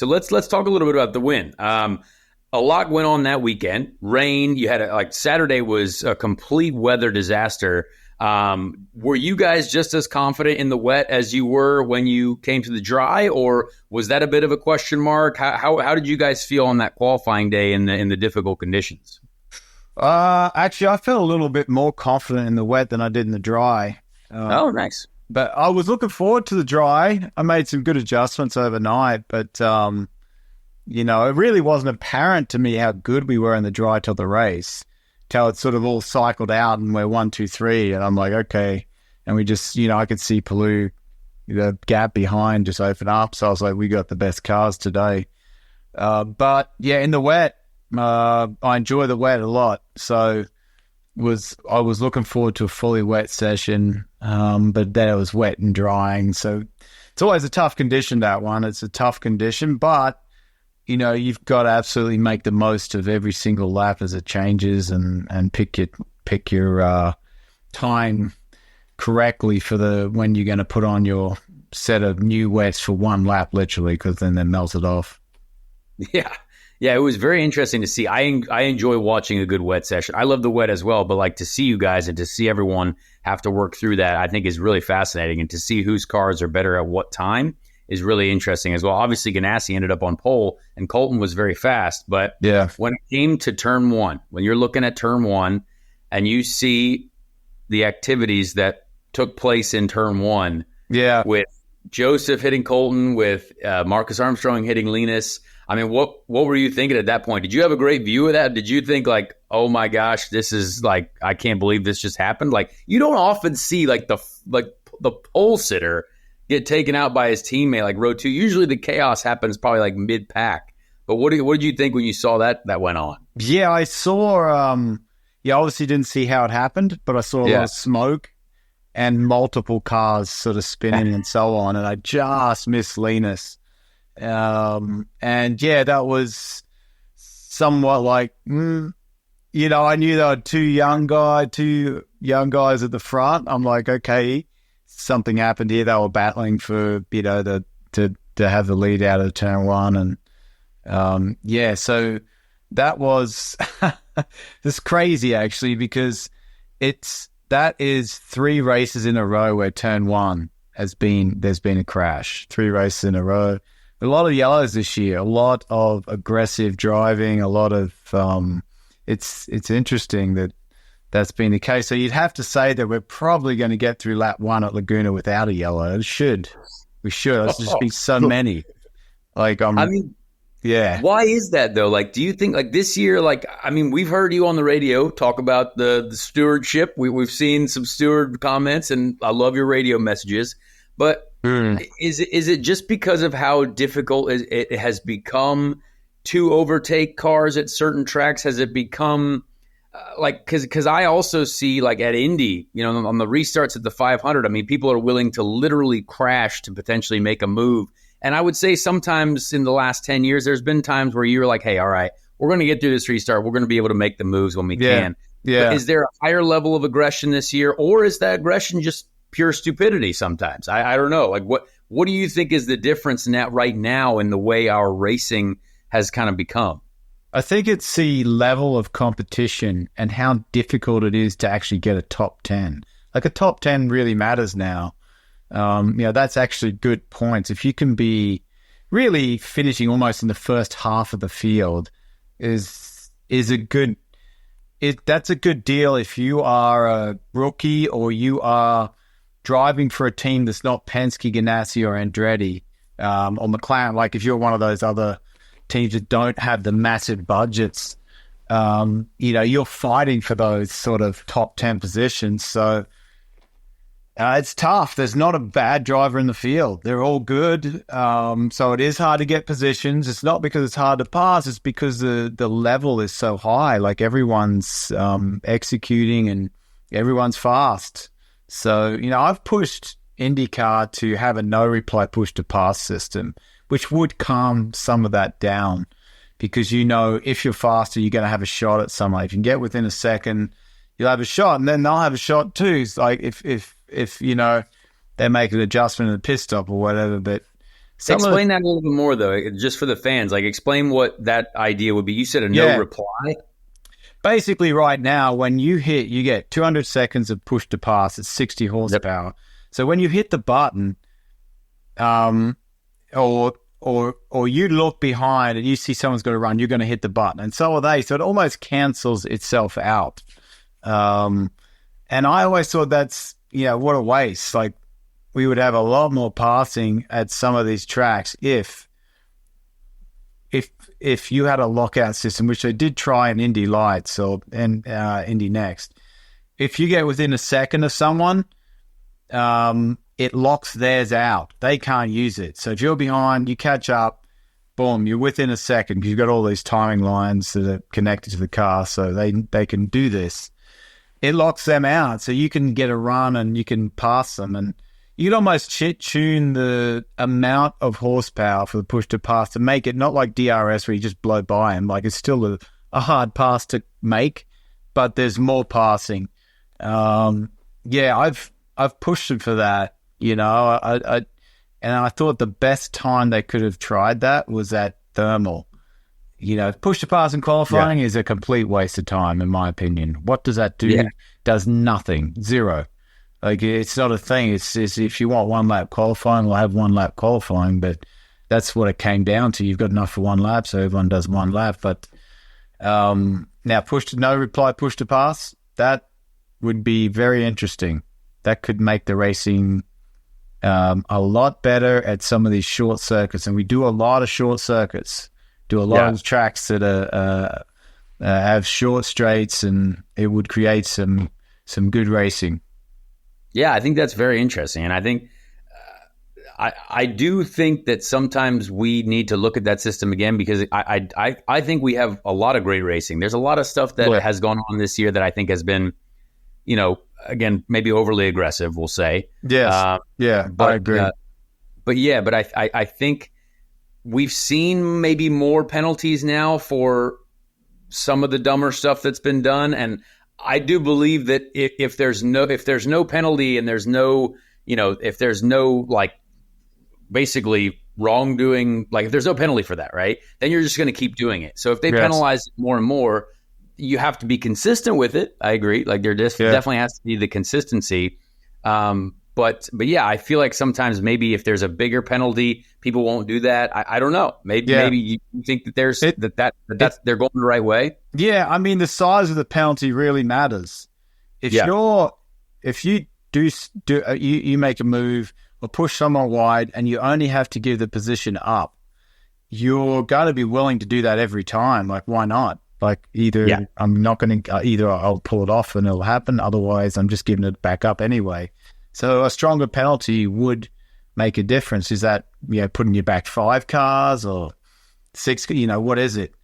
So let's talk a little bit about the win. A lot went on that weekend. Rain. You had Saturday was a complete weather disaster. Were you guys just as confident in the wet as you were when you came to the dry, or was that a bit of a question mark? How did you guys feel on that qualifying day in the difficult conditions? Actually, I felt a little bit more confident in the wet than I did in the dry. Oh, nice. But I was looking forward to the dry. I made some good adjustments overnight, but it really wasn't apparent to me how good we were in the dry till the race, till it sort of all cycled out and we're 1, 2, 3, and I'm like, okay. And we just, I could see Palou, the gap behind just open up. So I was like, we got the best cars today. But yeah, in the wet, I enjoy the wet a lot. So I was looking forward to a fully wet session, but then it was wet and drying. So it's always a tough condition, that one. It's a tough condition, but you've got to absolutely make the most of every single lap as it changes and pick your time correctly for when you're going to put on your set of new wets for one lap, literally, because then they melt it off. Yeah, it was very interesting to see. I enjoy watching a good wet session. I love the wet as well, but to see you guys and to see everyone have to work through that, I think is really fascinating. And to see whose cars are better at what time is really interesting as well. Obviously, Ganassi ended up on pole, and Colton was very fast. But yeah, when it came to turn one, when you're looking at turn one and you see the activities that took place in turn one, with Joseph hitting Colton, with Marcus Armstrong hitting Linus, I mean, what were you thinking at that point? Did you have a great view of that? Did you think oh my gosh, this is I can't believe this just happened? You don't often see the pole sitter get taken out by his teammate row 2. Usually the chaos happens probably mid pack. But what did you think when you saw that went on? Yeah, I saw. Obviously didn't see how it happened, but I saw a lot of smoke and multiple cars sort of spinning and so on, and I just missed Linus. And that was somewhat I knew there were two young guys at the front. I'm like, okay, something happened here. They were battling for to have the lead out of turn one, and so that was it's crazy actually, because that is 3 races in a row where turn one there's been a crash. 3 races in a row. A lot of yellows this year, a lot of aggressive driving, a lot of it's interesting that's been the case. So you'd have to say that we're probably going to get through lap 1 at Laguna without a yellow. We should. There's just been so many. Yeah. Why is that though? Do you think this year? We've heard you on the radio talk about the stewardship. We've seen some steward comments, and I love your radio messages, but. Is it just because of how difficult it has become to overtake cars at certain tracks? Has it become because I also see at Indy, on the restarts at the 500, people are willing to literally crash to potentially make a move. And I would say sometimes in the last 10 years, there's been times where you're hey, all right, we're going to get through this restart. We're going to be able to make the moves when we can. Yeah. But is there a higher level of aggression this year, or is that aggression just pure stupidity sometimes? I don't know. What do you think is the difference right now in the way our racing has kind of become? I think it's the level of competition and how difficult it is to actually get a top 10. A top 10 really matters now. That's actually good points. If you can be really finishing almost in the first half of the field that's a good deal if you are a rookie or you are driving for a team that's not Penske, Ganassi, or Andretti, or McLaren. If you're one of those other teams that don't have the massive budgets, you're fighting for those sort of top 10 positions. So it's tough. There's not a bad driver in the field. They're all good. So it is hard to get positions. It's not because it's hard to pass. It's because the level is so high. Everyone's executing and everyone's fast. So, I've pushed IndyCar to have a no-replay push-to-pass system, which would calm some of that down because, if you're faster, you're going to have a shot at someone. If you can get within a second, you'll have a shot, and then they'll have a shot too. It's if they make an adjustment in the pit stop or whatever. But Explain that a little bit more, though, just for the fans. Like, explain what that idea would be. You said a no reply. Basically, right now, when you hit, you get 200 seconds of push to pass at 60 horsepower. Yep. So when you hit the button, or you look behind and you see someone's going to run, you're going to hit the button, and so are they. So it almost cancels itself out. And I always thought that's, what a waste. Like, we would have a lot more passing at some of these tracks if you had a lockout system, which they did try in Indy Lights and Indy Next. If you get within a second of someone, it locks theirs out. They can't use it. So if you're behind, you catch up, boom, you're within a second because you've got all these timing lines that are connected to the car, so they can do this. It locks them out, so you can get a run and you can pass them, and you can almost tune the amount of horsepower for the push to pass to make it not like DRS where you just blow by them. Like, it's still a hard pass to make, but there's more passing. I've pushed it for that. And I thought the best time they could have tried that was at thermal. Push to pass in qualifying is a complete waste of time, in my opinion. What does that do? Yeah. Does nothing. Zero. Like, it's not a thing. It's if you want one lap qualifying, we'll have one lap qualifying, but that's what it came down to. You've got enough for one lap, so everyone does one lap. But now push to pass, that would be very interesting. That could make the racing a lot better at some of these short circuits. And we do a lot of short circuits, do a lot of tracks that have short straights, and it would create some good racing. Yeah, I think that's very interesting. And I think I do think that sometimes we need to look at that system again, because I think we have a lot of great racing. There's a lot of stuff that has gone on this year that I think has been, again, maybe overly aggressive, we'll say. Yes. But I agree. But I think we've seen maybe more penalties now for some of the dumber stuff that's been done. And I do believe that if there's no penalty and there's no, if there's no, like, basically wrongdoing, like, if there's no penalty for that, right, then you're just going to keep doing it. So if they penalize it more and more, you have to be consistent with it. I agree. Like, there definitely has to be the consistency. But yeah, I feel like sometimes maybe if there's a bigger penalty, people won't do that. I don't know. Maybe you think that there's that's they're going the right way. Yeah, I mean, the size of the penalty really matters. If you you make a move or push someone wide and you only have to give the position up, you're going to be willing to do that every time. Like, why not? Like, I'm not going to, either I'll pull it off and it'll happen. Otherwise, I'm just giving it back up anyway. So a stronger penalty would make a difference. Is that, putting you back 5 cars or 6, what is it?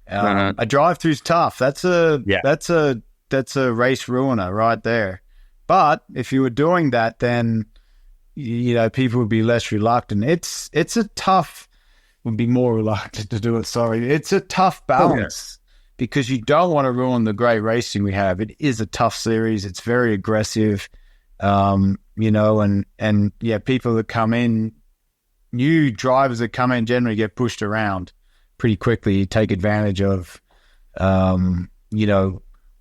A drive-through's tough. That's a race ruiner right there. But if you were doing that, then, people would be less reluctant. It's a tough, would be more reluctant to do it. Sorry. It's a tough balance. Because you don't want to ruin the great racing we have. It is a tough series. It's very aggressive, and people that come in, new drivers that come in generally get pushed around pretty quickly. You take advantage of,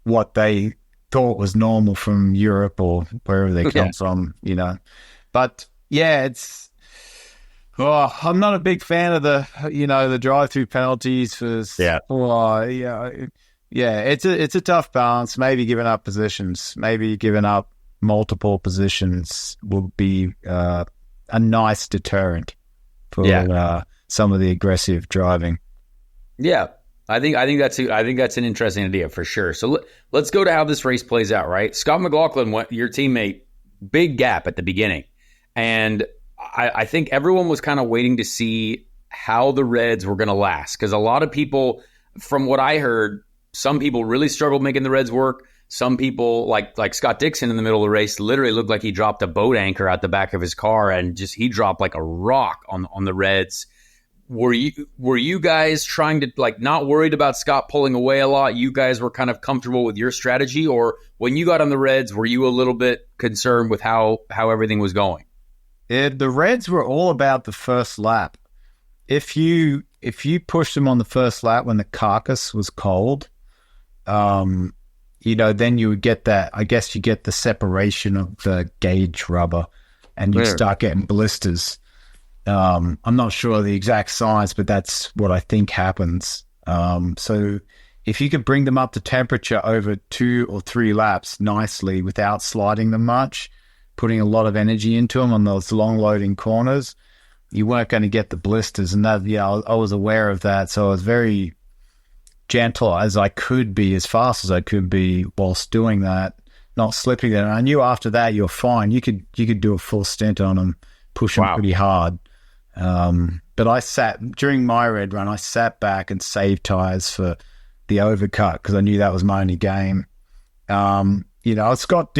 what they thought was normal from Europe or wherever they come from, But, I'm not a big fan of the drive-through penalties it's a tough balance. Maybe giving up positions, maybe giving up multiple positions will be a nice deterrent for some of the aggressive driving. Yeah, I think that's an interesting idea for sure. So let's go to how this race plays out. Right, Scott McLaughlin, your teammate, big gap at the beginning, and I think everyone was kind of waiting to see how the Reds were going to last, because a lot of people, from what I heard, some people really struggled making the Reds work. Some people, like Scott Dixon in the middle of the race, literally looked like he dropped a boat anchor out the back of his car, and he dropped like a rock on the Reds. Were you guys trying to, like, not worried about Scott pulling away a lot? You guys were kind of comfortable with your strategy, or when you got on the Reds, were you a little bit concerned with how everything was going? The Reds were all about the first lap. If you pushed them on the first lap when the carcass was cold, then you would get that. I guess you get the separation of the gauge rubber, and you start getting blisters. I'm not sure of the exact science, but that's what I think happens. So if you could bring them up to temperature over 2 or 3 laps nicely without sliding them much, putting a lot of energy into them on those long loading corners, you weren't going to get the blisters. And that, I was aware of that. So I was very gentle as I could be, as fast as I could be whilst doing that, not slipping them. And I knew after that you're fine. You could do a full stint on them, push them pretty hard. But during my red run, I sat back and saved tires for the overcut because I knew that was my only game. Scott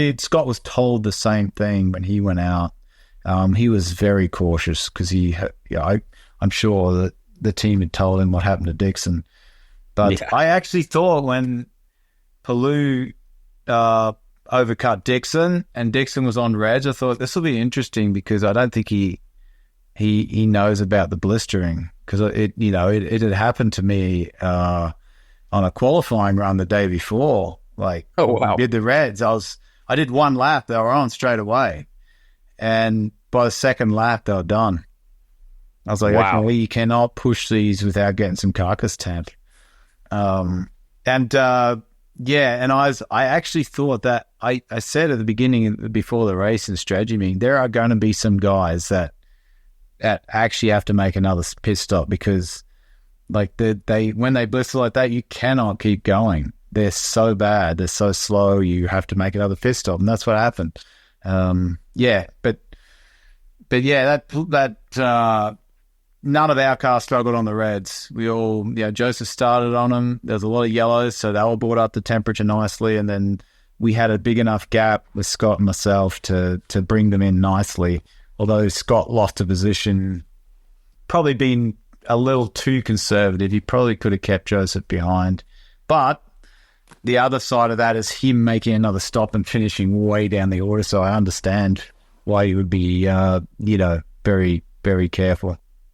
was told the same thing when he went out. He was very cautious because I'm sure that the team had told him what happened to Dixon. But I actually thought when Palou overcut Dixon and Dixon was on reds, I thought this will be interesting because I don't think he knows about the blistering because it had happened to me on a qualifying run the day before. Like, did the reds. I did 1 lap, they were on straight away, and by the second lap they were done. I was like, okay, well, you cannot push these without getting some carcass temp. And I actually thought that I said at the beginning before the race in strategy meeting, there are going to be some guys that actually have to make another pit stop because like when they blister like that, you cannot keep going. They're so bad, they're so slow, you have to make another pit stop, and that's what happened. None of our cars struggled on the reds. We all, Joseph started on them. There's a lot of yellows, so they all brought up the temperature nicely, and then we had a big enough gap with Scott and myself to bring them in nicely. Although Scott lost a position, probably been a little too conservative. He probably could have kept Joseph behind. But the other side of that is him making another stop and finishing way down the order, so I understand why he would be, very, very careful.